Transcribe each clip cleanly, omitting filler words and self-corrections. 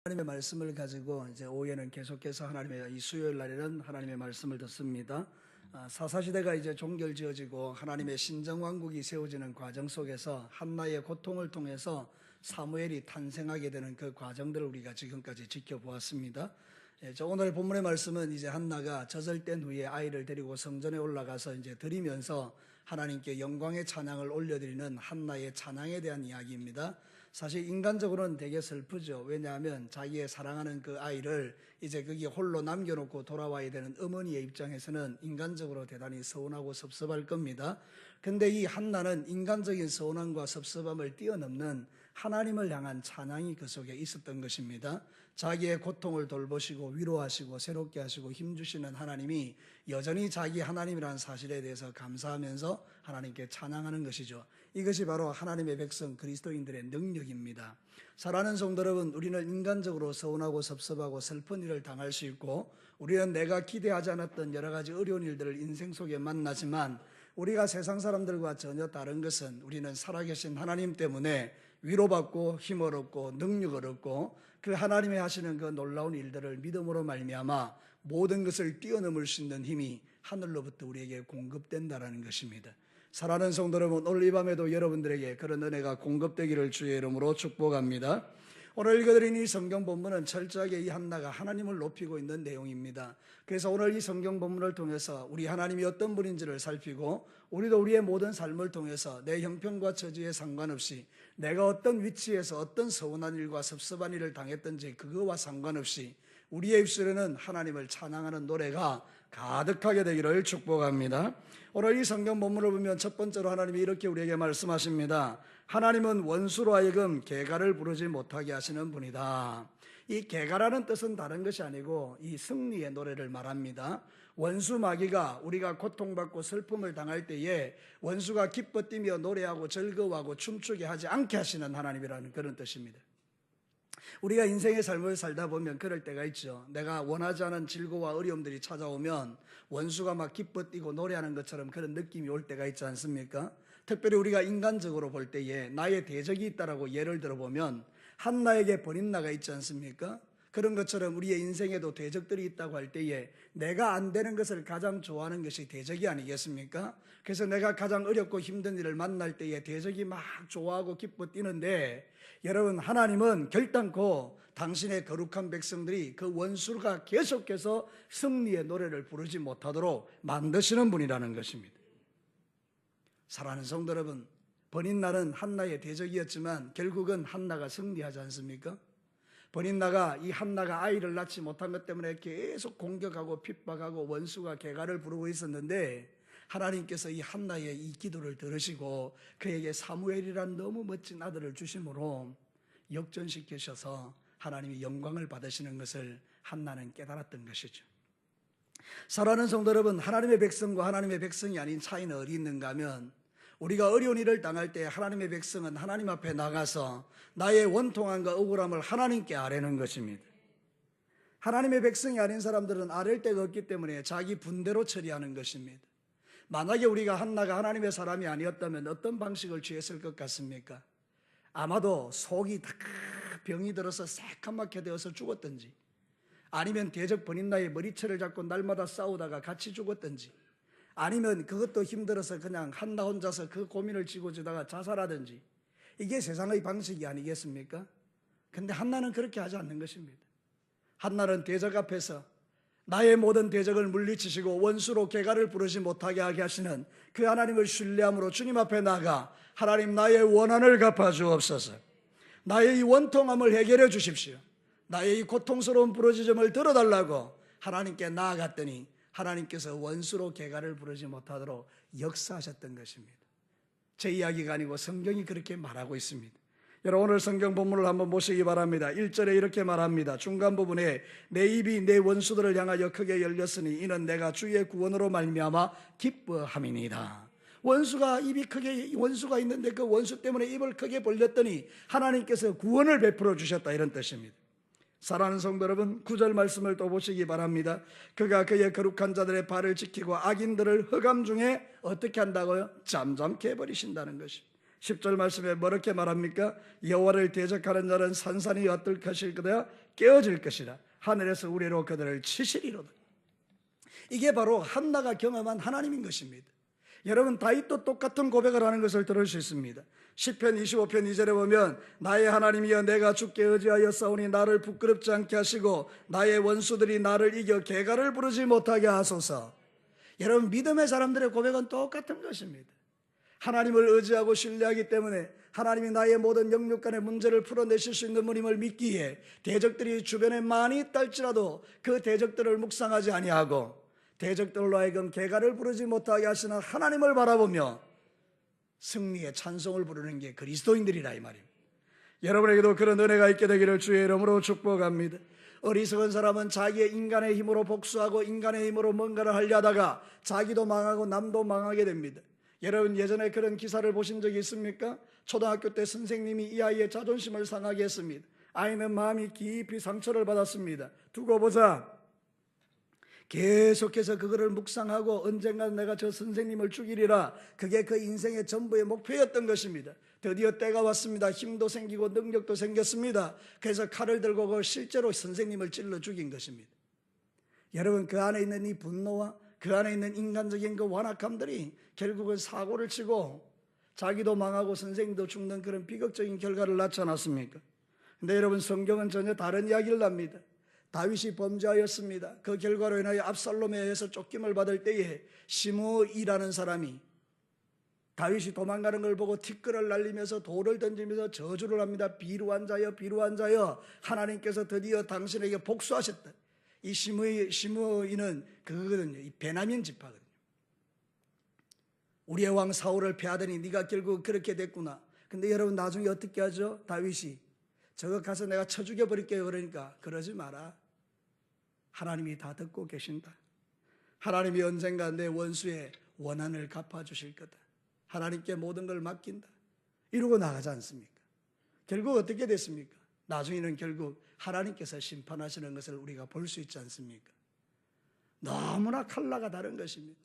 하나님의 말씀을 가지고 이제 오후에는 계속해서 하나님의 이 수요일 날에는 하나님의 말씀을 듣습니다. 사사시대가 이제 종결지어지고 하나님의 신정왕국이 세워지는 과정 속에서 한나의 고통을 통해서 사무엘이 탄생하게 되는 그 과정들을 우리가 지금까지 지켜보았습니다. 오늘 본문의 말씀은 이제 한나가 젖을된 후에 아이를 데리고 성전에 올라가서 이제 드리면서 하나님께 영광의 찬양을 올려드리는 한나의 찬양에 대한 이야기입니다. 사실 인간적으로는 되게 슬프죠. 왜냐하면 자기의 사랑하는 그 아이를 이제 거기 홀로 남겨놓고 돌아와야 되는 어머니의 입장에서는 인간적으로 대단히 서운하고 섭섭할 겁니다. 근데 이 한나는 인간적인 서운함과 섭섭함을 뛰어넘는 하나님을 향한 찬양이 그 속에 있었던 것입니다. 자기의 고통을 돌보시고 위로하시고 새롭게 하시고 힘주시는 하나님이 여전히 자기 하나님이라는 사실에 대해서 감사하면서 하나님께 찬양하는 것이죠. 이것이 바로 하나님의 백성 그리스도인들의 능력입니다. 사랑하는 성도 여러분, 우리는 인간적으로 서운하고 섭섭하고 슬픈 일을 당할 수 있고 우리는 내가 기대하지 않았던 여러 가지 어려운 일들을 인생 속에 만나지만 우리가 세상 사람들과 전혀 다른 것은 우리는 살아계신 하나님 때문에 위로받고 힘을 얻고 능력을 얻고 그 하나님이 하시는 그 놀라운 일들을 믿음으로 말미암아 모든 것을 뛰어넘을 수 있는 힘이 하늘로부터 우리에게 공급된다는 것입니다. 사랑하는 성도 여러분, 오늘 이 밤에도 여러분들에게 그런 은혜가 공급되기를 주의 이름으로 축복합니다. 오늘 읽어드린 이 성경 본문은 철저하게 이 한나가 하나님을 높이고 있는 내용입니다. 그래서 오늘 이 성경 본문을 통해서 우리 하나님이 어떤 분인지를 살피고 우리도 우리의 모든 삶을 통해서 내 형편과 처지에 상관없이 내가 어떤 위치에서 어떤 서운한 일과 섭섭한 일을 당했든지 그거와 상관없이 우리의 입술에는 하나님을 찬양하는 노래가 가득하게 되기를 축복합니다. 오늘 이 성경 본문을 보면 첫 번째로 하나님이 이렇게 우리에게 말씀하십니다. 하나님은 원수로 하여금 개가를 부르지 못하게 하시는 분이다. 이 개가라는 뜻은 다른 것이 아니고 이 승리의 노래를 말합니다. 원수 마귀가 우리가 고통받고 슬픔을 당할 때에 원수가 기뻐 뛰며 노래하고 즐거워하고 춤추게 하지 않게 하시는 하나님이라는 그런 뜻입니다. 우리가 인생의 삶을 살다 보면 그럴 때가 있죠. 내가 원하지 않은 질고와 어려움들이 찾아오면 원수가 막 기뻐 뛰고 노래하는 것처럼 그런 느낌이 올 때가 있지 않습니까? 특별히 우리가 인간적으로 볼 때에 나의 대적이 있다라고 예를 들어보면 한나에게 버린나가 있지 않습니까? 그런 것처럼 우리의 인생에도 대적들이 있다고 할 때에 내가 안 되는 것을 가장 좋아하는 것이 대적이 아니겠습니까? 그래서 내가 가장 어렵고 힘든 일을 만날 때에 대적이 막 좋아하고 기뻐 뛰는데 여러분, 하나님은 결단코 당신의 거룩한 백성들이 그 원수가 계속해서 승리의 노래를 부르지 못하도록 만드시는 분이라는 것입니다. 사랑하는 성도 여러분, 버린나는 한나의 대적이었지만 결국은 한나가 승리하지 않습니까? 버린나가 이 한나가 아이를 낳지 못한 것 때문에 계속 공격하고 핍박하고 원수가 개가를 부르고 있었는데 하나님께서 이 한나의 이 기도를 들으시고 그에게 사무엘이란 너무 멋진 아들을 주심으로 역전시키셔서 하나님이 영광을 받으시는 것을 한나는 깨달았던 것이죠. 사랑하는 성도 여러분, 하나님의 백성과 하나님의 백성이 아닌 차이는 어디 있는가 하면 우리가 어려운 일을 당할 때 하나님의 백성은 하나님 앞에 나가서 나의 원통함과 억울함을 하나님께 아뢰는 것입니다. 하나님의 백성이 아닌 사람들은 아랠 데가 없기 때문에 자기 분대로 처리하는 것입니다. 만약에 우리가 한나가 하나님의 사람이 아니었다면 어떤 방식을 취했을 것 같습니까? 아마도 속이 다 병이 들어서 새까맣게 되어서 죽었든지 아니면 대적 버린나의 머리채를 잡고 날마다 싸우다가 같이 죽었든지 아니면 그것도 힘들어서 그냥 한나 혼자서 그 고민을 쥐고 지다가 자살하든지 이게 세상의 방식이 아니겠습니까? 근데 한나는 그렇게 하지 않는 것입니다. 한나는 대적 앞에서 나의 모든 대적을 물리치시고 원수로 개가를 부르지 못하게 하게 하시는 그 하나님을 신뢰함으로 주님 앞에 나가 하나님, 나의 원한을 갚아주옵소서. 나의 이 원통함을 해결해 주십시오. 나의 이 고통스러운 부르짖음을 들어달라고 하나님께 나아갔더니 하나님께서 원수로 개가를 부르지 못하도록 역사하셨던 것입니다. 제 이야기가 아니고 성경이 그렇게 말하고 있습니다. 여러분, 오늘 성경 본문을 한번 보시기 바랍니다. 1절에 이렇게 말합니다. 중간 부분에 내 입이 내 원수들을 향하여 크게 열렸으니 이는 내가 주의 구원으로 말미암아 기뻐함이니이다. 원수가 있는데 그 원수 때문에 입을 크게 벌렸더니 하나님께서 구원을 베풀어 주셨다, 이런 뜻입니다. 사랑하는 성도 여러분, 9절 말씀을 또 보시기 바랍니다. 그가 그의 거룩한 자들의 발을 지키고 악인들을 흑암 중에 어떻게 한다고요? 잠잠케 해버리신다는 것입니다. 10절 말씀에 뭐렇게 말합니까? 여호와를 대적하는 자는 산산이 어떨 것일 거다. 깨어질 것이라. 하늘에서 우레로 그들을 치시리로다. 이게 바로 한나가 경험한 하나님인 것입니다. 여러분, 다윗도 똑같은 고백을 하는 것을 들을 수 있습니다. 시편 25편 2절에 보면 나의 하나님이여 내가 주께 의지하여 싸우니 나를 부끄럽지 않게 하시고 나의 원수들이 나를 이겨 개가를 부르지 못하게 하소서. 여러분, 믿음의 사람들의 고백은 똑같은 것입니다. 하나님을 의지하고 신뢰하기 때문에 하나님이 나의 모든 영육 간의 문제를 풀어내실 수 있는 분임을 믿기에 대적들이 주변에 많이 있다 할지라도 그 대적들을 묵상하지 아니하고 대적들로 하여금 개가를 부르지 못하게 하시는 하나님을 바라보며 승리의 찬송을 부르는 게 그리스도인들이라 이 말입니다. 여러분에게도 그런 은혜가 있게 되기를 주의 이름으로 축복합니다. 어리석은 사람은 자기의 인간의 힘으로 복수하고 인간의 힘으로 뭔가를 하려 하다가 자기도 망하고 남도 망하게 됩니다. 여러분, 예전에 그런 기사를 보신 적이 있습니까? 초등학교 때 선생님이 이 아이의 자존심을 상하게 했습니다. 아이는 마음이 깊이 상처를 받았습니다. 두고 보자. 계속해서 그거를 묵상하고 언젠가 내가 저 선생님을 죽이리라. 그게 그 인생의 전부의 목표였던 것입니다. 드디어 때가 왔습니다. 힘도 생기고 능력도 생겼습니다. 그래서 칼을 들고 그 실제로 선생님을 찔러 죽인 것입니다. 여러분, 그 안에 있는 이 분노와 그 안에 있는 인간적인 그 완악함들이 결국은 사고를 치고 자기도 망하고 선생님도 죽는 그런 비극적인 결과를 낳지 않았습니까? 근데 여러분, 성경은 전혀 다른 이야기를 합니다. 다윗이 범죄하였습니다. 그 결과로 인하여 압살롬에 의해서 쫓김을 받을 때에 시므이라는 사람이 다윗이 도망가는 걸 보고 티끌을 날리면서 돌을 던지면서 저주를 합니다. 비루한 자여, 비루한 자여, 하나님께서 드디어 당신에게 복수하셨다. 이 시므이는 그거거든요. 이 베냐민 지파거든요. 우리의 왕 사울을 패하더니 네가 결국 그렇게 됐구나. 근데 여러분, 나중에 어떻게 하죠? 다윗이 저거 가서 내가 쳐 죽여버릴게요. 그러니까 그러지 마라. 하나님이 다 듣고 계신다. 하나님이 언젠가 내 원수의 원한을 갚아주실 거다. 하나님께 모든 걸 맡긴다. 이러고 나가지 않습니까? 결국 어떻게 됐습니까? 나중에는 결국 하나님께서 심판하시는 것을 우리가 볼 수 있지 않습니까? 너무나 컬러가 다른 것입니다.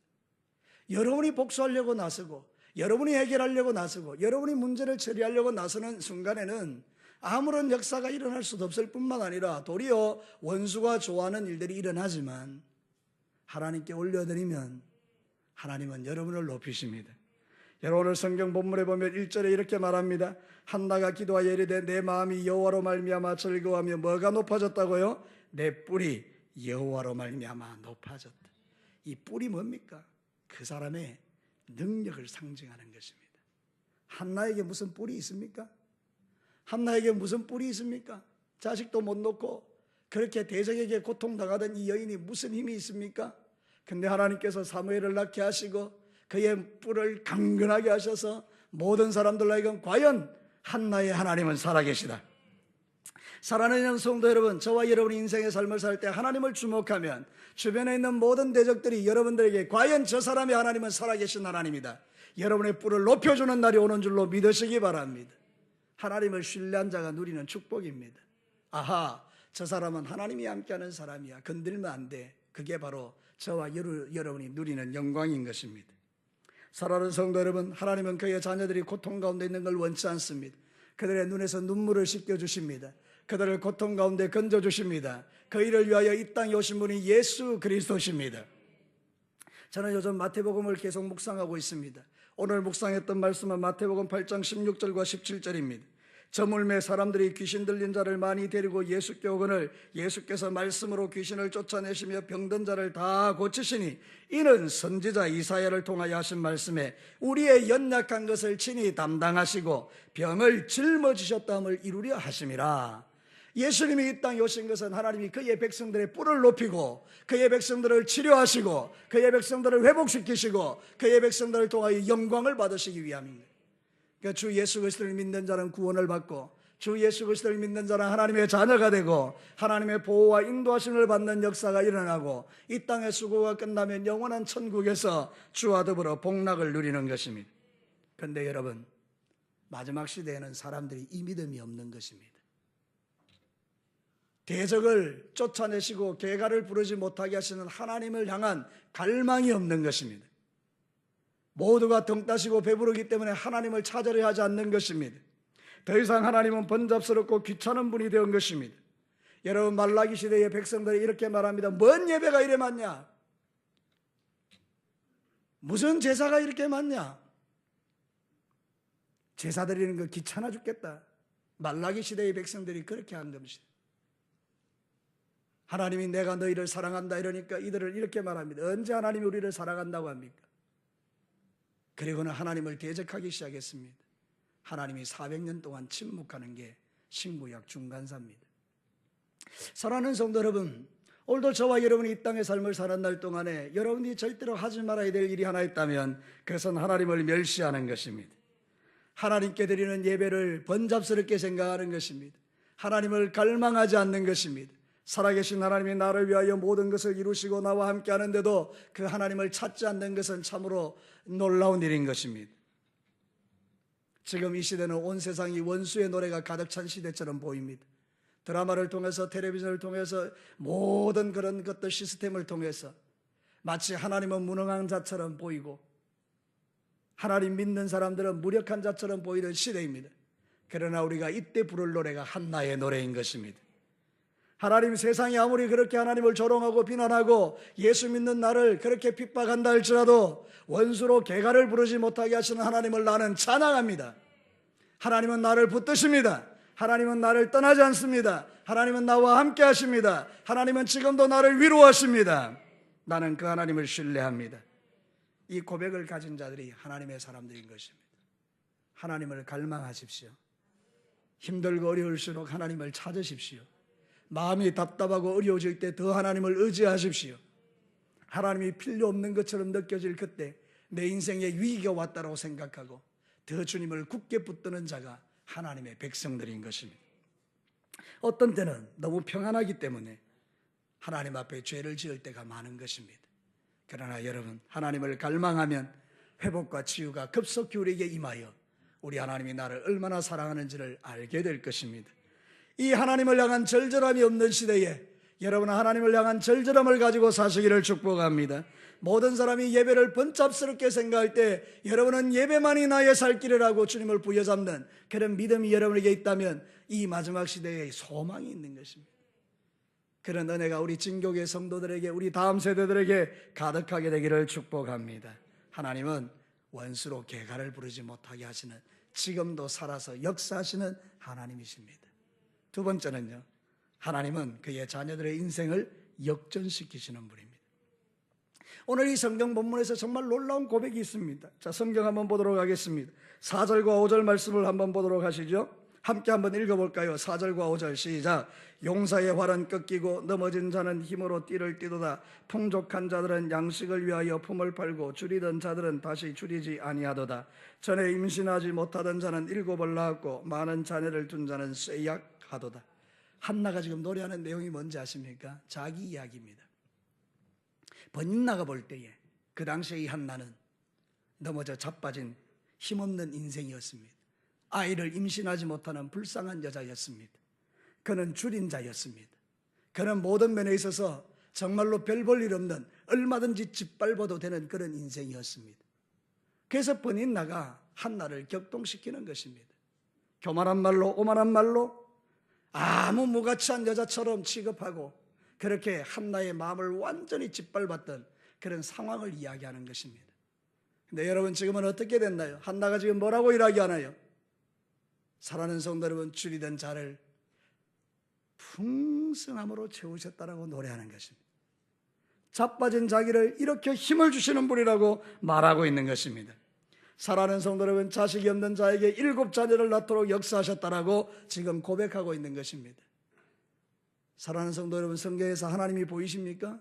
여러분이 복수하려고 나서고 여러분이 해결하려고 나서고 여러분이 문제를 처리하려고 나서는 순간에는 아무런 역사가 일어날 수도 없을 뿐만 아니라 도리어 원수가 좋아하는 일들이 일어나지만 하나님께 올려드리면 하나님은 여러분을 높이십니다. 여러분, 오늘 성경 본문에 보면 1절에 이렇게 말합니다. 한나가 기도하여 이르되 내 마음이 여호와로 말미암아 즐거워하며 뭐가 높아졌다고요? 내 뿔이 여호와로 말미암아 높아졌다. 이 뿔이 뭡니까? 그 사람의 능력을 상징하는 것입니다. 한나에게 무슨 뿔이 있습니까? 한나에게 무슨 뿔이 있습니까? 자식도 못 놓고 그렇게 대적에게 고통당하던 이 여인이 무슨 힘이 있습니까? 근데 하나님께서 사무엘을 낳게 하시고 그의 뿔을 강건하게 하셔서 모든 사람들로 하여금 과연 한나의 하나님은 살아계시다. 사랑하는 성도 여러분, 저와 여러분이 인생의 삶을 살 때 하나님을 주목하면 주변에 있는 모든 대적들이 여러분들에게 과연 저 사람의 하나님은 살아계신 하나님이다, 여러분의 뿔을 높여주는 날이 오는 줄로 믿으시기 바랍니다. 하나님을 신뢰한 자가 누리는 축복입니다. 아하, 저 사람은 하나님이 함께하는 사람이야. 건들면 안 돼. 그게 바로 저와 여러분이 누리는 영광인 것입니다. 사랑하는 성도 여러분, 하나님은 그의 자녀들이 고통 가운데 있는 걸 원치 않습니다. 그들의 눈에서 눈물을 씻겨주십니다. 그들을 고통 가운데 건져주십니다. 그 일을 위하여 이 땅에 오신 분이 예수 그리스도십니다. 저는 요즘 마태복음을 계속 묵상하고 있습니다. 오늘 묵상했던 말씀은 마태복음 8장 16절과 17절입니다. 저물매 사람들이 귀신 들린 자를 많이 데리고 예수께 오거늘 예수께서 말씀으로 귀신을 쫓아내시며 병든 자를 다 고치시니 이는 선지자 이사야를 통하여 하신 말씀에 우리의 연약한 것을 친히 담당하시고 병을 짊어지셨다함을 이루려 하심이라. 예수님이 이 땅에 오신 것은 하나님이 그의 백성들의 뿔을 높이고 그의 백성들을 치료하시고 그의 백성들을 회복시키시고 그의 백성들을 통하여 영광을 받으시기 위함입니다. 그러니까 주 예수 그리스도를 믿는 자는 구원을 받고 주 예수 그리스도를 믿는 자는 하나님의 자녀가 되고 하나님의 보호와 인도하심을 받는 역사가 일어나고 이 땅의 수고가 끝나면 영원한 천국에서 주와 더불어 복락을 누리는 것입니다. 그런데 여러분, 마지막 시대에는 사람들이 이 믿음이 없는 것입니다. 대적을 쫓아내시고 개가를 부르지 못하게 하시는 하나님을 향한 갈망이 없는 것입니다. 모두가 등 따시고 배부르기 때문에 하나님을 찾으려 하지 않는 것입니다. 더 이상 하나님은 번잡스럽고 귀찮은 분이 되은 것입니다. 여러분, 말라기 시대의 백성들이 이렇게 말합니다. 뭔 예배가 이래 많냐? 무슨 제사가 이렇게 많냐? 제사 드리는 거 귀찮아 죽겠다. 말라기 시대의 백성들이 그렇게 한 것입니다. 하나님이 내가 너희를 사랑한다 이러니까 이들을 이렇게 말합니다. 언제 하나님이 우리를 사랑한다고 합니까? 그리고는 하나님을 대적하기 시작했습니다. 하나님이 400년 동안 침묵하는 게 신구약 중간사입니다. 사랑하는 성도 여러분, 오늘도 저와 여러분이 이 땅의 삶을 사는 날 동안에 여러분이 절대로 하지 말아야 될 일이 하나 있다면 그것은 하나님을 멸시하는 것입니다. 하나님께 드리는 예배를 번잡스럽게 생각하는 것입니다. 하나님을 갈망하지 않는 것입니다. 살아계신 하나님이 나를 위하여 모든 것을 이루시고 나와 함께 하는데도 그 하나님을 찾지 않는 것은 참으로 놀라운 일인 것입니다. 지금 이 시대는 온 세상이 원수의 노래가 가득 찬 시대처럼 보입니다. 드라마를 통해서, 텔레비전을 통해서, 모든 그런 것들 시스템을 통해서 마치 하나님은 무능한 자처럼 보이고 하나님 믿는 사람들은 무력한 자처럼 보이는 시대입니다. 그러나 우리가 이때 부를 노래가 한나의 노래인 것입니다. 하나님, 세상이 아무리 그렇게 하나님을 조롱하고 비난하고 예수 믿는 나를 그렇게 핍박한다 할지라도 원수로 개가를 부르지 못하게 하시는 하나님을 나는 찬양합니다. 하나님은 나를 붙드십니다. 하나님은 나를 떠나지 않습니다. 하나님은 나와 함께 하십니다. 하나님은 지금도 나를 위로하십니다. 나는 그 하나님을 신뢰합니다. 이 고백을 가진 자들이 하나님의 사람들인 것입니다. 하나님을 갈망하십시오. 힘들고 어려울수록 하나님을 찾으십시오. 마음이 답답하고 어려워질 때 더 하나님을 의지하십시오. 하나님이 필요 없는 것처럼 느껴질 그때 내 인생에 위기가 왔다고 생각하고 더 주님을 굳게 붙드는 자가 하나님의 백성들인 것입니다. 어떤 때는 너무 평안하기 때문에 하나님 앞에 죄를 지을 때가 많은 것입니다. 그러나 여러분, 하나님을 갈망하면 회복과 치유가 급속히 우리에게 임하여 우리 하나님이 나를 얼마나 사랑하는지를 알게 될 것입니다. 이 하나님을 향한 절절함이 없는 시대에 여러분, 하나님을 향한 절절함을 가지고 사시기를 축복합니다. 모든 사람이 예배를 번잡스럽게 생각할 때 여러분은 예배만이 나의 살 길이라고 주님을 부여잡는 그런 믿음이 여러분에게 있다면 이 마지막 시대에 소망이 있는 것입니다. 그런 은혜가 우리 진교계 성도들에게, 우리 다음 세대들에게 가득하게 되기를 축복합니다. 하나님은 원수로 개가를 부르지 못하게 하시는, 지금도 살아서 역사하시는 하나님이십니다. 두 번째는요, 하나님은 그의 자녀들의 인생을 역전시키시는 분입니다. 오늘 이 성경 본문에서 정말 놀라운 고백이 있습니다. 자, 성경 한번 보도록 하겠습니다. 4절과 5절 말씀을 한번 보도록 하시죠. 함께 한번 읽어볼까요? 4절과 5절 시작. 용사의 활은 꺾이고 넘어진 자는 힘으로 띠를 띠도다. 풍족한 자들은 양식을 위하여 품을 팔고 줄이던 자들은 다시 줄이지 아니하도다. 전에 임신하지 못하던 자는 7을 낳았고 많은 자녀를 둔 자는 쇠약하도다. 한나가 지금 노래하는 내용이 뭔지 아십니까? 자기 이야기입니다. 번인나가 볼 때에 그 당시에 이 한나는 넘어져 자빠진 힘없는 인생이었습니다. 아이를 임신하지 못하는 불쌍한 여자였습니다. 그는 줄인 자였습니다. 그는 모든 면에 있어서 정말로 별 볼 일 없는, 얼마든지 짓밟아도 되는 그런 인생이었습니다. 그래서 번인나가 한나를 격동시키는 것입니다. 교만한 말로, 오만한 말로 아무 무가치한 여자처럼 취급하고 그렇게 한나의 마음을 완전히 짓밟았던 그런 상황을 이야기하는 것입니다. 근데 여러분, 지금은 어떻게 됐나요? 한나가 지금 뭐라고 이야기하나요? 사랑하는 성도 여러분, 줄이던 자를 풍성함으로 채우셨다라고 노래하는 것입니다. 자빠진 자기를 이렇게 힘을 주시는 분이라고 말하고 있는 것입니다. 사랑하는 성도 여러분, 자식이 없는 자에게 7 자녀를 낳도록 역사하셨다라고 지금 고백하고 있는 것입니다. 사랑하는 성도 여러분, 성경에서 하나님이 보이십니까?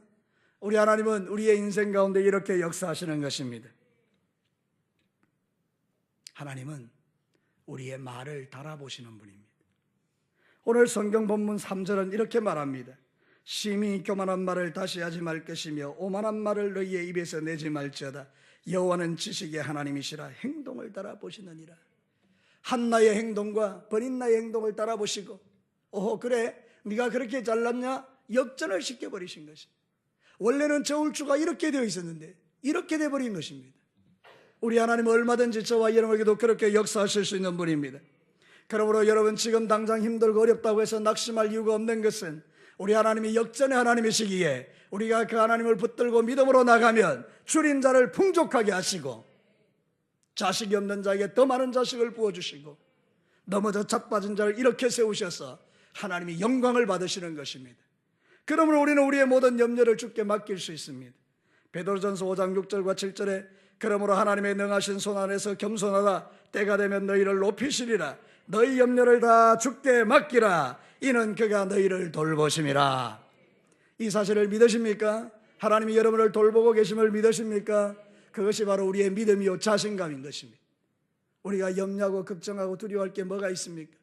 우리 하나님은 우리의 인생 가운데 이렇게 역사하시는 것입니다. 하나님은 우리의 말을 달아보시는 분입니다. 오늘 성경 본문 3절은 이렇게 말합니다. 심히 교만한 말을 다시 하지 말 것이며 오만한 말을 너희의 입에서 내지 말지어다. 여호와는 지식의 하나님이시라. 행동을 달아보시느니라. 한나의 행동과 번인나의 행동을 달아보시고, 그래, 네가 그렇게 잘났냐? 역전을 시켜버리신 것입니다. 원래는 저울주가 이렇게 되어 있었는데 이렇게 되어버린 것입니다. 우리 하나님은 얼마든지 저와 여러분에게도 그렇게 역사하실 수 있는 분입니다. 그러므로 여러분, 지금 당장 힘들고 어렵다고 해서 낙심할 이유가 없는 것은 우리 하나님이 역전의 하나님이시기에 우리가 그 하나님을 붙들고 믿음으로 나가면 줄인 자를 풍족하게 하시고 자식이 없는 자에게 더 많은 자식을 부어주시고 넘어져 자빠진 자를 이렇게 세우셔서 하나님이 영광을 받으시는 것입니다. 그러므로 우리는 우리의 모든 염려를 주께 맡길 수 있습니다. 베드로전서 5장 6절과 7절에 그러므로 하나님의 능하신 손 안에서 겸손하다 때가 되면 너희를 높이시리라. 너희 염려를 다 주께 맡기라. 이는 그가 너희를 돌보심이라. 이 사실을 믿으십니까? 하나님이 여러분을 돌보고 계심을 믿으십니까? 그것이 바로 우리의 믿음이요 자신감인 것입니다. 우리가 염려하고 걱정하고 두려워할 게 뭐가 있습니까?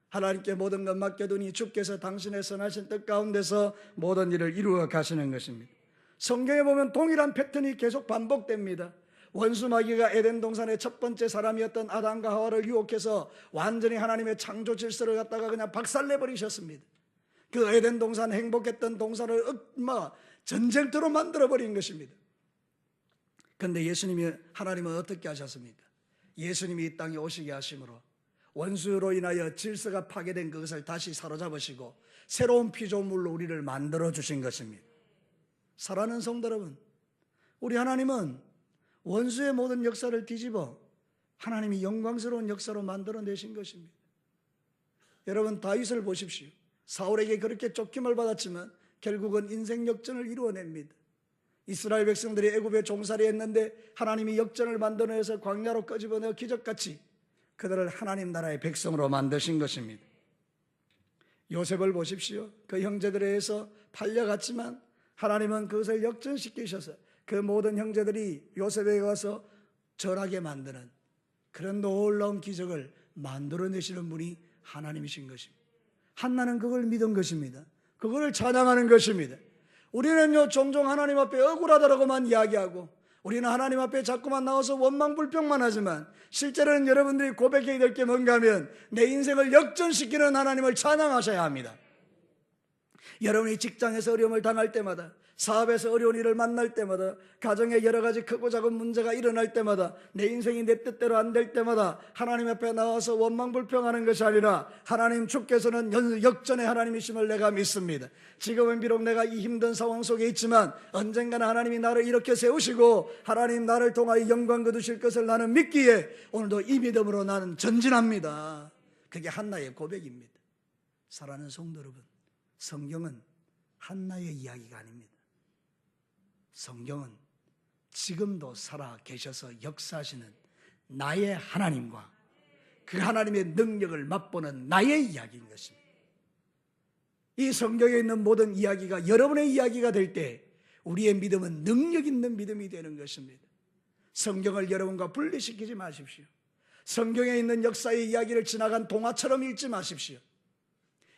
하나님께 모든 것 맡겨두니 주께서 당신의 선하신 뜻 가운데서 모든 일을 이루어 가시는 것입니다. 성경에 보면 동일한 패턴이 계속 반복됩니다. 원수 마귀가 에덴 동산의 첫 번째 사람이었던 아담과 하와를 유혹해서 완전히 하나님의 창조 질서를 갖다가 그냥 박살내버리셨습니다. 그 에덴 동산, 행복했던 동산을 전쟁터로 만들어버린 것입니다. 그런데 하나님은 어떻게 하셨습니까? 예수님이 이 땅에 오시게 하심으로 원수로 인하여 질서가 파괴된 그것을 다시 사로잡으시고 새로운 피조물로 우리를 만들어 주신 것입니다. 사랑하는 성도 여러분, 우리 하나님은 원수의 모든 역사를 뒤집어 하나님이 영광스러운 역사로 만들어내신 것입니다. 여러분, 다윗을 보십시오. 사울에게 그렇게 쫓김을 받았지만 결국은 인생 역전을 이루어냅니다. 이스라엘 백성들이 애굽에 종살이 했는데 하나님이 역전을 만들어내서 광야로 끄집어내어 기적같이 그들을 하나님 나라의 백성으로 만드신 것입니다. 요셉을 보십시오. 그 형제들에 의해서 팔려갔지만 하나님은 그것을 역전시키셔서 그 모든 형제들이 요셉에게 와서 절하게 만드는 그런 놀라운 기적을 만들어내시는 분이 하나님이신 것입니다. 한나는 그걸 믿은 것입니다. 그걸 찬양하는 것입니다. 우리는요, 종종 하나님 앞에 억울하다라고만 이야기하고 우리는 하나님 앞에 자꾸만 나와서 원망불평만 하지만 실제로는 여러분들이 고백해야 될 게 뭔가 하면 내 인생을 역전시키는 하나님을 찬양하셔야 합니다. 여러분이 직장에서 어려움을 당할 때마다, 사업에서 어려운 일을 만날 때마다, 가정에 여러 가지 크고 작은 문제가 일어날 때마다, 내 인생이 내 뜻대로 안 될 때마다 하나님 앞에 나와서 원망불평하는 것이 아니라 하나님 주께서는 역전의 하나님이심을 내가 믿습니다. 지금은 비록 내가 이 힘든 상황 속에 있지만 언젠가는 하나님이 나를 이렇게 세우시고 하나님 나를 통하여 영광 거두실 것을 나는 믿기에 오늘도 이 믿음으로 나는 전진합니다. 그게 한나의 고백입니다. 사랑하는 성도 여러분, 성경은 한나의 이야기가 아닙니다. 성경은 지금도 살아 계셔서 역사하시는 나의 하나님과 그 하나님의 능력을 맛보는 나의 이야기인 것입니다. 이 성경에 있는 모든 이야기가 여러분의 이야기가 될 때 우리의 믿음은 능력 있는 믿음이 되는 것입니다. 성경을 여러분과 분리시키지 마십시오. 성경에 있는 역사의 이야기를 지나간 동화처럼 읽지 마십시오.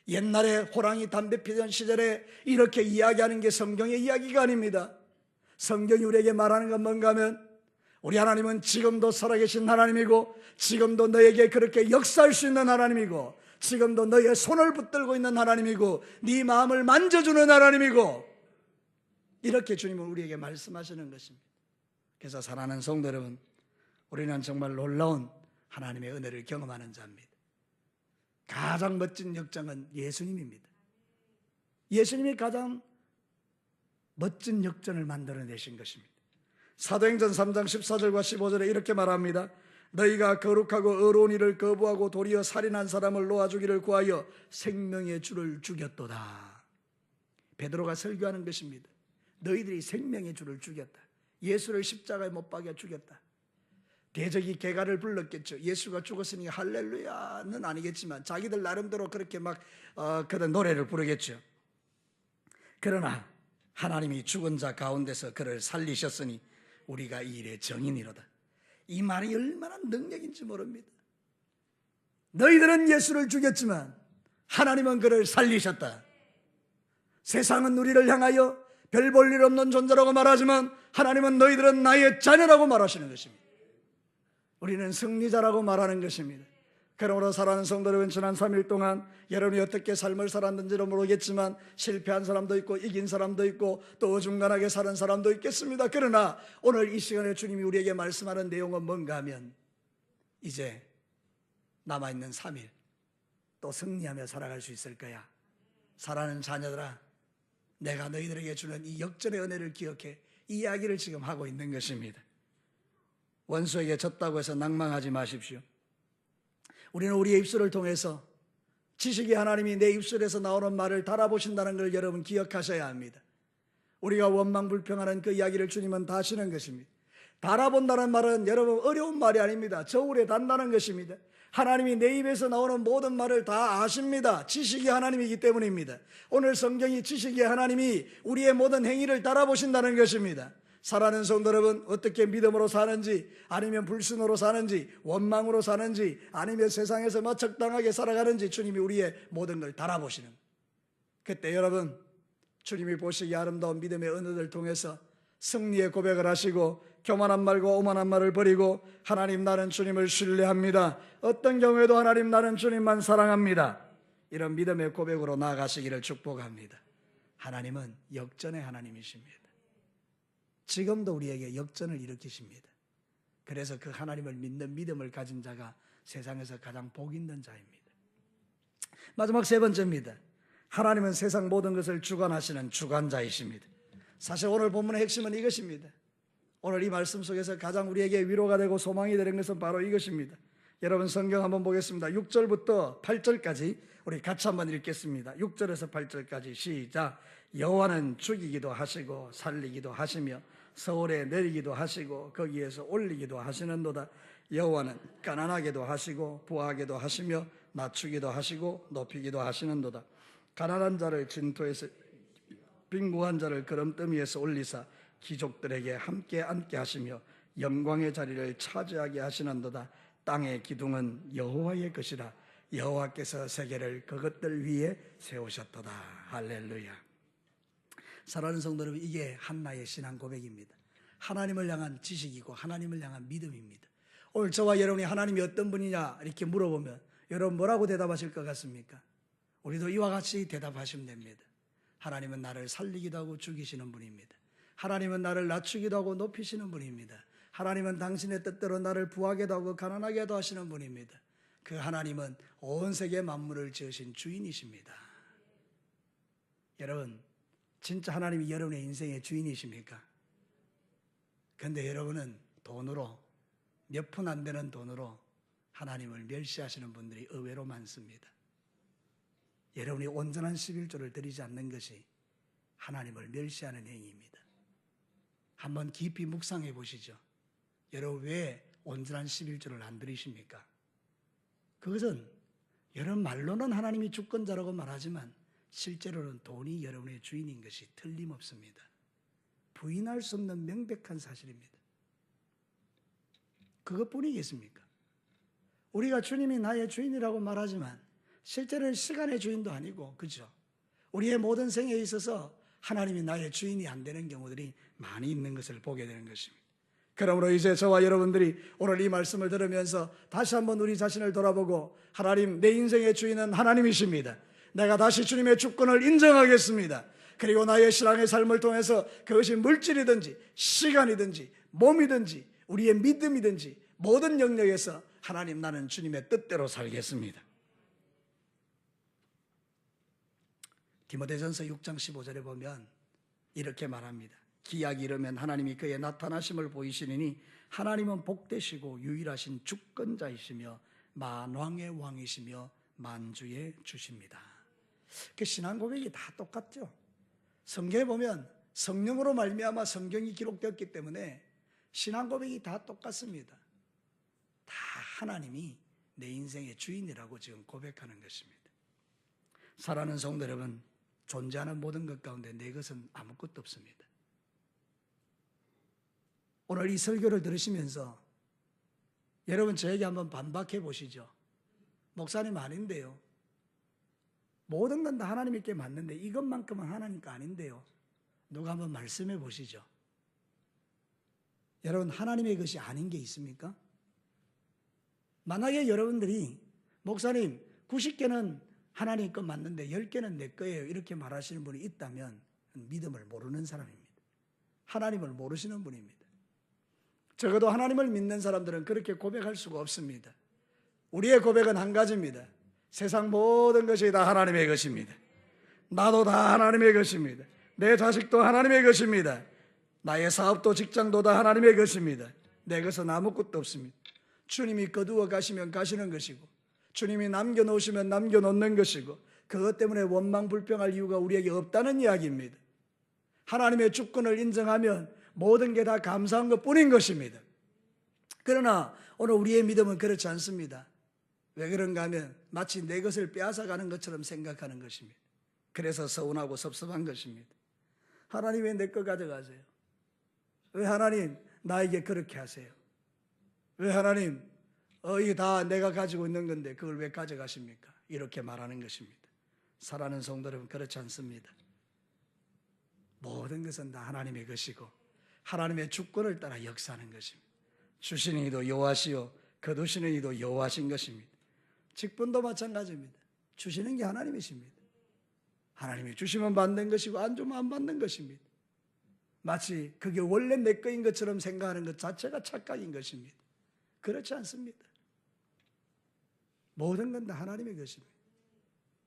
옛날에 호랑이 담배 피던 시절에 이렇게 이야기하는 게 성경의 이야기가 아닙니다. 성경이 우리에게 말하는 건 뭔가 하면 우리 하나님은 지금도 살아계신 하나님이고 지금도 너에게 그렇게 역사할 수 있는 하나님이고 지금도 너의 손을 붙들고 있는 하나님이고 네 마음을 만져주는 하나님이고 이렇게 주님은 우리에게 말씀하시는 것입니다. 그래서 사랑하는 성도 여러분, 우리는 정말 놀라운 하나님의 은혜를 경험하는 자입니다. 가장 멋진 역정은 예수님입니다. 예수님이 가장 멋진 역전을 만들어내신 것입니다. 사도행전 3장 14절과 15절에 이렇게 말합니다. 너희가 거룩하고 의로운 일을 거부하고 도리어 살인한 사람을 놓아주기를 구하여 생명의 주를 죽였도다. 베드로가 설교하는 것입니다. 너희들이 생명의 주를 죽였다. 예수를 십자가에 못 박여 죽였다. 대적이 개가를 불렀겠죠. 예수가 죽었으니 할렐루야는 아니겠지만 자기들 나름대로 그렇게 그런 노래를 부르겠죠. 그러나 하나님이 죽은 자 가운데서 그를 살리셨으니 우리가 이 일의 정인이로다. 이 말이 얼마나 능력인지 모릅니다. 너희들은 예수를 죽였지만 하나님은 그를 살리셨다. 세상은 우리를 향하여 별 볼 일 없는 존재라고 말하지만 하나님은 너희들은 나의 자녀라고 말하시는 것입니다. 우리는 승리자라고 말하는 것입니다. 그러므로 사랑하는 성도 여러분, 지난 3일 동안 여러분이 어떻게 삶을 살았는지는 모르겠지만 실패한 사람도 있고 이긴 사람도 있고 또 어중간하게 사는 사람도 있겠습니다. 그러나 오늘 이 시간에 주님이 우리에게 말씀하는 내용은 뭔가 하면 이제 남아있는 3일 또 승리하며 살아갈 수 있을 거야. 사랑하는 자녀들아, 내가 너희들에게 주는 이 역전의 은혜를 기억해 이 이야기를 지금 하고 있는 것입니다. 원수에게 졌다고 해서 낭망하지 마십시오. 우리는 우리의 입술을 통해서 지식이 하나님이 내 입술에서 나오는 말을 달아보신다는 걸 여러분 기억하셔야 합니다. 우리가 원망불평하는 그 이야기를 주님은 다 하시는 것입니다. 달아본다는 말은 여러분 어려운 말이 아닙니다. 저울에 단다는 것입니다. 하나님이 내 입에서 나오는 모든 말을 다 아십니다. 지식이 하나님이기 때문입니다. 오늘 성경이 지식이 하나님이 우리의 모든 행위를 달아보신다는 것입니다. 사랑하는 성도 여러분, 어떻게 믿음으로 사는지, 아니면 불신으로 사는지, 원망으로 사는지, 아니면 세상에서 적당하게 살아가는지 주님이 우리의 모든 걸 달아보시는 거예요. 그때 여러분, 주님이 보시기에 아름다운 믿음의 은혜를 통해서 승리의 고백을 하시고 교만한 말과 오만한 말을 버리고 하나님 나는 주님을 신뢰합니다. 어떤 경우에도 하나님 나는 주님만 사랑합니다. 이런 믿음의 고백으로 나아가시기를 축복합니다. 하나님은 역전의 하나님이십니다. 지금도 우리에게 역전을 일으키십니다. 그래서 그 하나님을 믿는 믿음을 가진 자가 세상에서 가장 복 있는 자입니다. 마지막 세 번째입니다. 하나님은 세상 모든 것을 주관하시는 주관자이십니다. 사실 오늘 본문의 핵심은 이것입니다. 오늘 이 말씀 속에서 가장 우리에게 위로가 되고 소망이 되는 것은 바로 이것입니다. 여러분 성경 한번 보겠습니다. 6절부터 8절까지 우리 같이 한번 읽겠습니다. 6절에서 8절까지 시작. 여호와는 죽이기도 하시고 살리기도 하시며 서울에 내리기도 하시고 거기에서 올리기도 하시는도다. 여호와는 가난하게도 하시고 부하게도 하시며 낮추기도 하시고 높이기도 하시는도다. 가난한 자를 진토에서 빈궁한 자를 거름더미에서 올리사 귀족들에게 함께 앉게 하시며 영광의 자리를 차지하게 하시는도다. 땅의 기둥은 여호와의 것이라. 여호와께서 세계를 그것들 위에 세우셨도다. 할렐루야. 사랑하는 성도 여러분, 이게 한나의 신앙 고백입니다. 하나님을 향한 지식이고 하나님을 향한 믿음입니다. 오늘 저와 여러분이 하나님이 어떤 분이냐 이렇게 물어보면 여러분 뭐라고 대답하실 것 같습니까? 우리도 이와 같이 대답하시면 됩니다. 하나님은 나를 살리기도 하고 죽이시는 분입니다. 하나님은 나를 낮추기도 하고 높이시는 분입니다. 하나님은 당신의 뜻대로 나를 부하게도 하고 가난하게도 하시는 분입니다. 그 하나님은 온 세계 만물을 지으신 주인이십니다. 여러분, 진짜 하나님이 여러분의 인생의 주인이십니까? 그런데 여러분은 돈으로, 몇 푼 안 되는 돈으로 하나님을 멸시하시는 분들이 의외로 많습니다. 여러분이 온전한 11조를 드리지 않는 것이 하나님을 멸시하는 행위입니다. 한번 깊이 묵상해 보시죠. 여러분 왜 온전한 11조를 안 드리십니까? 그것은 여러분 말로는 하나님이 주권자라고 말하지만 실제로는 돈이 여러분의 주인인 것이 틀림없습니다. 부인할 수 없는 명백한 사실입니다. 그것뿐이겠습니까? 우리가 주님이 나의 주인이라고 말하지만 실제로는 시간의 주인도 아니고, 그죠? 우리의 모든 생애에 있어서 하나님이 나의 주인이 안 되는 경우들이 많이 있는 것을 보게 되는 것입니다. 그러므로 이제 저와 여러분들이 오늘 이 말씀을 들으면서 다시 한번 우리 자신을 돌아보고 하나님, 내 인생의 주인은 하나님이십니다. 내가 다시 주님의 주권을 인정하겠습니다. 그리고 나의 신앙의 삶을 통해서 그것이 물질이든지 시간이든지 몸이든지 우리의 믿음이든지 모든 영역에서 하나님, 나는 주님의 뜻대로 살겠습니다. 디모데전서 6장 15절에 보면 이렇게 말합니다. 기약이 이르면 하나님이 그의 나타나심을 보이시니 하나님은 복되시고 유일하신 주권자이시며 만왕의 왕이시며 만주의 주십니다. 그 신앙 고백이 다 똑같죠. 성경에 보면 성령으로 말미암아 성경이 기록되었기 때문에 신앙 고백이 다 똑같습니다. 다 하나님이 내 인생의 주인이라고 지금 고백하는 것입니다. 사랑하는 성도 여러분, 존재하는 모든 것 가운데 내 것은 아무것도 없습니다. 오늘 이 설교를 들으시면서 여러분 저에게 한번 반박해 보시죠. 목사님 아닌데요. 모든 건 다 하나님께 맞는데 이것만큼은 하나님 거 아닌데요. 누가 한번 말씀해 보시죠. 여러분 하나님의 것이 아닌 게 있습니까? 만약에 여러분들이 목사님 90개는 하나님 거 맞는데 10개는 내 거예요 이렇게 말하시는 분이 있다면 믿음을 모르는 사람입니다. 하나님을 모르시는 분입니다. 적어도 하나님을 믿는 사람들은 그렇게 고백할 수가 없습니다. 우리의 고백은 한 가지입니다. 세상 모든 것이 다 하나님의 것입니다. 나도 다 하나님의 것입니다. 내 자식도 하나님의 것입니다. 나의 사업도 직장도 다 하나님의 것입니다. 내 것은 아무것도 없습니다. 주님이 거두어 가시면 가시는 것이고, 주님이 남겨놓으시면 남겨놓는 것이고, 그것 때문에 원망 불평할 이유가 우리에게 없다는 이야기입니다. 하나님의 주권을 인정하면 모든 게 다 감사한 것뿐인 것입니다. 그러나 오늘 우리의 믿음은 그렇지 않습니다. 왜 그런가 하면 마치 내 것을 빼앗아가는 것처럼 생각하는 것입니다. 그래서 서운하고 섭섭한 것입니다. 하나님 왜 내 거 가져가세요? 왜 하나님 나에게 그렇게 하세요? 왜 하나님 이게 다 내가 가지고 있는 건데 그걸 왜 가져가십니까? 이렇게 말하는 것입니다. 사랑하는 성도 여러분, 그렇지 않습니다. 모든 것은 다 하나님의 것이고 하나님의 주권을 따라 역사하는 것입니다. 주시는 이도 여호와시요 거두시는 이도 여호와신 것입니다. 직분도 마찬가지입니다. 주시는 게 하나님이십니다. 하나님이 주시면 받는 것이고 안 주면 안 받는 것입니다. 마치 그게 원래 내 거인 것처럼 생각하는 것 자체가 착각인 것입니다. 그렇지 않습니다. 모든 건 다 하나님의 것입니다.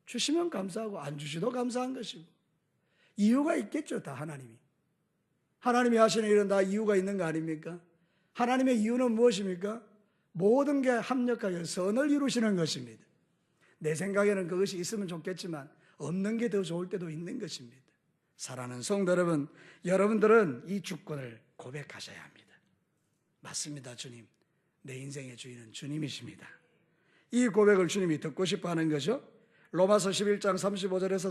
주시면 감사하고 안 주시도 감사한 것이고, 이유가 있겠죠. 다 하나님이 하시는 일은 다 이유가 있는 거 아닙니까? 하나님의 이유는 무엇입니까? 모든 게 합력하여 선을 이루시는 것입니다. 내 생각에는 그것이 있으면 좋겠지만 없는 게 더 좋을 때도 있는 것입니다. 사랑하는 성도 여러분, 여러분들은 이 주권을 고백하셔야 합니다. 맞습니다. 주님, 내 인생의 주인은 주님이십니다. 이 고백을 주님이 듣고 싶어 하는 거죠. 로마서 11장 35절에서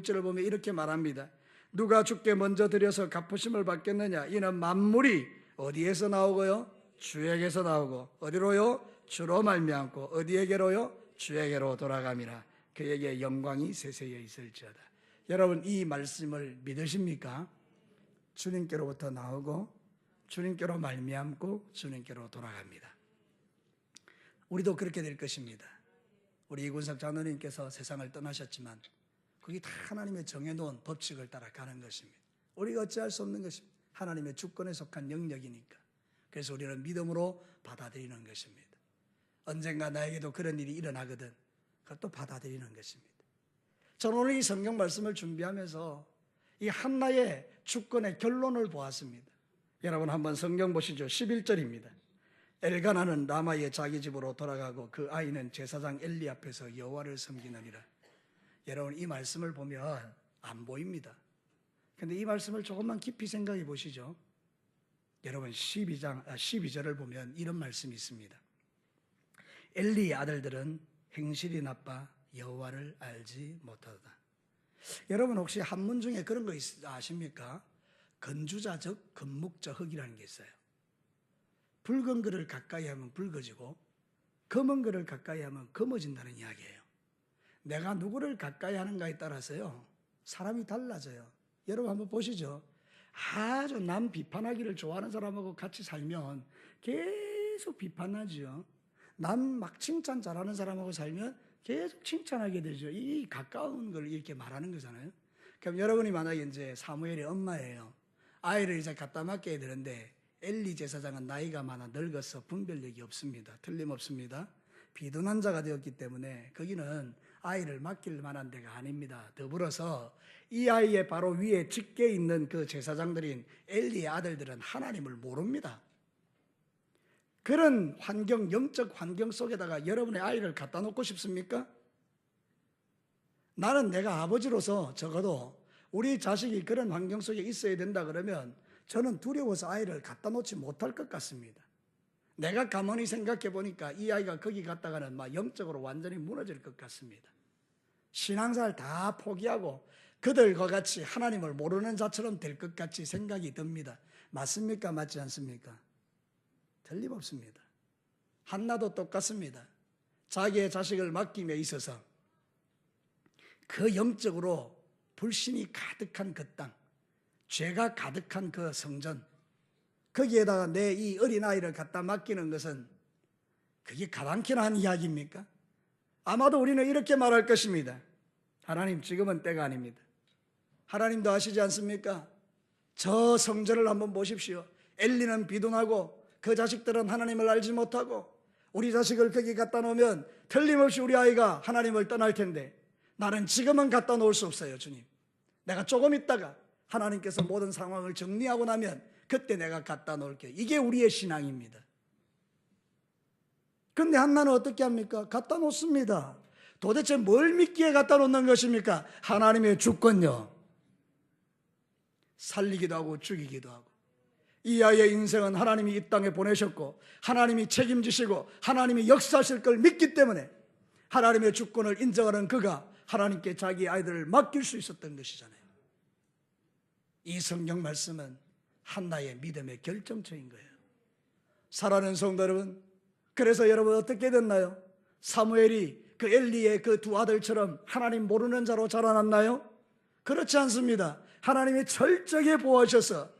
36절을 보면 이렇게 말합니다. 누가 주께 먼저 드려서 갚으심을 받겠느냐? 이는 만물이 어디에서 나오고요? 주에게서 나오고, 어디로요? 주로 말미암고, 어디에게로요? 주에게로 돌아감이라. 그에게 영광이 세세에 있을지어다. 여러분, 이 말씀을 믿으십니까? 주님께로부터 나오고 주님께로 말미암고 주님께로 돌아갑니다. 우리도 그렇게 될 것입니다. 우리 이군석 장로님께서 세상을 떠나셨지만 그게 다 하나님의 정해놓은 법칙을 따라 가는 것입니다. 우리가 어찌할 수 없는 것입니다. 하나님의 주권에 속한 영역이니까. 그래서 우리는 믿음으로 받아들이는 것입니다. 언젠가 나에게도 그런 일이 일어나거든 그것도 받아들이는 것입니다. 저는 오늘 이 성경 말씀을 준비하면서 이 한나의 주권의 결론을 보았습니다. 여러분 한번 성경 보시죠. 11절입니다. 엘가나는 라마의 자기 집으로 돌아가고 그 아이는 제사장 엘리 앞에서 여호와를 섬기느니라. 여러분 이 말씀을 보면 안 보입니다. 그런데 이 말씀을 조금만 깊이 생각해 보시죠. 여러분 12절을 보면 이런 말씀이 있습니다. 엘리의 아들들은 행실이 나빠 여호와를 알지 못하다. 여러분 혹시 한문 중에 그런 거 아십니까? 건주자적 건묵적 흙이라는 게 있어요. 붉은 거를 가까이 하면 붉어지고 검은 거를 가까이 하면 검어진다는 이야기예요. 내가 누구를 가까이 하는가에 따라서요 사람이 달라져요. 여러분 한번 보시죠. 아주 남 비판하기를 좋아하는 사람하고 같이 살면 계속 비판하죠. 남 막 칭찬 잘하는 사람하고 살면 계속 칭찬하게 되죠. 이 가까운 걸 이렇게 말하는 거잖아요. 그럼 여러분이 만약에 이제 사무엘의 엄마예요. 아이를 이제 갖다 맡겨야 되는데 엘리 제사장은 나이가 많아 늙어서 분별력이 없습니다. 틀림없습니다. 비둔한 자가 되었기 때문에 거기는 아이를 맡길 만한 데가 아닙니다. 더불어서 이 아이의 바로 위에 직계 있는 그 제사장들인 엘리의 아들들은 하나님을 모릅니다. 그런 환경, 영적 환경 속에다가 여러분의 아이를 갖다 놓고 싶습니까? 나는 내가 아버지로서 적어도 우리 자식이 그런 환경 속에 있어야 된다 그러면 저는 두려워서 아이를 갖다 놓지 못할 것 같습니다. 내가 가만히 생각해 보니까 이 아이가 거기 갔다가는 막 영적으로 완전히 무너질 것 같습니다. 신앙생활 다 포기하고 그들과 같이 하나님을 모르는 자처럼 될 것 같이 생각이 듭니다. 맞습니까? 맞지 않습니까? 틀림없습니다. 한나도 똑같습니다. 자기의 자식을 맡김에 있어서 그 영적으로 불신이 가득한 그 땅, 죄가 가득한 그 성전, 거기에다가 내 이 어린아이를 갖다 맡기는 것은 그게 가당키나 한 이야기입니까? 아마도 우리는 이렇게 말할 것입니다. 하나님 지금은 때가 아닙니다. 하나님도 아시지 않습니까? 저 성전을 한번 보십시오. 엘리는 비둔하고 그 자식들은 하나님을 알지 못하고 우리 자식을 거기 갖다 놓으면 틀림없이 우리 아이가 하나님을 떠날 텐데 나는 지금은 갖다 놓을 수 없어요. 주님, 내가 조금 있다가 하나님께서 모든 상황을 정리하고 나면 그때 내가 갖다 놓을게. 이게 우리의 신앙입니다. 그런데 한나는 어떻게 합니까? 갖다 놓습니다. 도대체 뭘 믿기에 갖다 놓는 것입니까? 하나님의 주권요. 살리기도 하고 죽이기도 하고. 이 아이의 인생은 하나님이 이 땅에 보내셨고 하나님이 책임지시고 하나님이 역사하실 걸 믿기 때문에 하나님의 주권을 인정하는 그가 하나님께 자기 아이들을 맡길 수 있었던 것이잖아요. 이 성경 말씀은 한나의 믿음의 결정처인 거예요. 사랑하는 성도 여러분, 그래서 여러분 어떻게 됐나요? 사무엘이 그 엘리의 그 두 아들처럼 하나님 모르는 자로 자라났나요? 그렇지 않습니다. 하나님이 철저하게 보호하셔서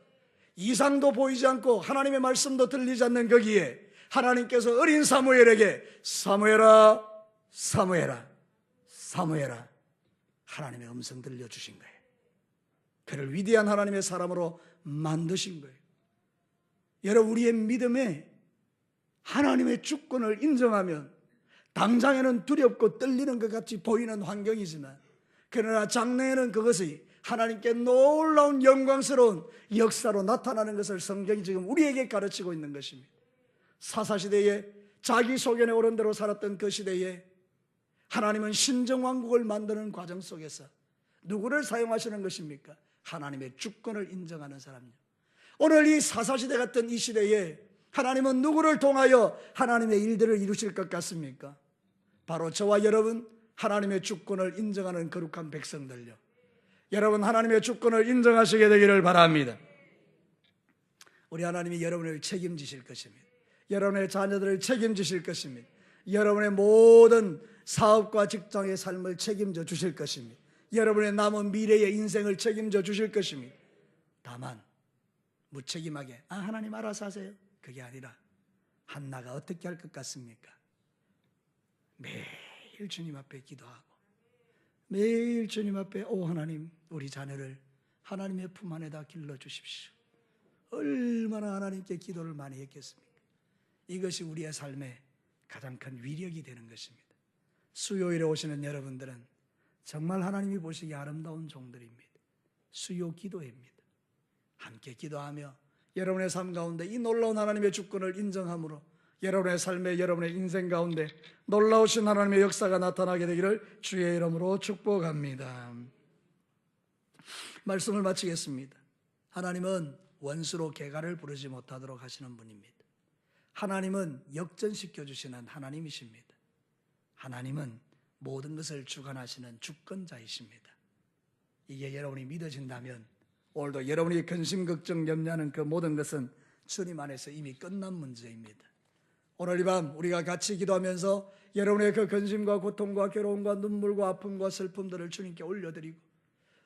이상도 보이지 않고 하나님의 말씀도 들리지 않는 거기에 하나님께서 어린 사무엘에게 사무엘아, 사무엘아, 사무엘아 하나님의 음성 들려주신 거예요. 그를 위대한 하나님의 사람으로 만드신 거예요. 여러분, 우리의 믿음에 하나님의 주권을 인정하면 당장에는 두렵고 떨리는 것 같이 보이는 환경이지만 그러나 장래에는 그것이 하나님께 놀라운 영광스러운 역사로 나타나는 것을 성경이 지금 우리에게 가르치고 있는 것입니다. 사사시대에 자기 소견에 오른 대로 살았던 그 시대에 하나님은 신정왕국을 만드는 과정 속에서 누구를 사용하시는 것입니까? 하나님의 주권을 인정하는 사람이요. 오늘 이 사사시대 같은 이 시대에 하나님은 누구를 통하여 하나님의 일들을 이루실 것 같습니까? 바로 저와 여러분, 하나님의 주권을 인정하는 거룩한 백성들요. 여러분, 하나님의 주권을 인정하시게 되기를 바랍니다. 우리 하나님이 여러분을 책임지실 것입니다. 여러분의 자녀들을 책임지실 것입니다. 여러분의 모든 사업과 직장의 삶을 책임져 주실 것입니다. 여러분의 남은 미래의 인생을 책임져 주실 것입니다. 다만 무책임하게 하나님 알아서 하세요, 그게 아니라 한나가 어떻게 할 것 같습니까? 매일 주님 앞에 기도하고 매일 주님 앞에 오 하나님, 우리 자녀를 하나님의 품 안에다 길러주십시오. 얼마나 하나님께 기도를 많이 했겠습니까? 이것이 우리의 삶의 가장 큰 위력이 되는 것입니다. 수요일에 오시는 여러분들은 정말 하나님이 보시기에 아름다운 종들입니다. 수요 기도회입니다. 함께 기도하며 여러분의 삶 가운데 이 놀라운 하나님의 주권을 인정함으로 여러분의 삶에, 여러분의 인생 가운데 놀라우신 하나님의 역사가 나타나게 되기를 주의 이름으로 축복합니다. 말씀을 마치겠습니다. 하나님은 원수로 개가를 부르지 못하도록 하시는 분입니다. 하나님은 역전시켜 주시는 하나님이십니다. 하나님은 모든 것을 주관하시는 주권자이십니다. 이게 여러분이 믿어진다면 오늘도 여러분이 근심, 걱정, 염려하는 그 모든 것은 주님 안에서 이미 끝난 문제입니다. 오늘 이 밤 우리가 같이 기도하면서 여러분의 그 근심과 고통과 괴로움과 눈물과 아픔과 슬픔들을 주님께 올려드리고,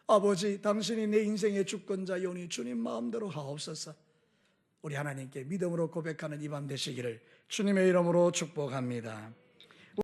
아버지, 당신이 내 인생의 주권자이오니 주님 마음대로 하옵소서. 우리 하나님께 믿음으로 고백하는 이 밤 되시기를 주님의 이름으로 축복합니다.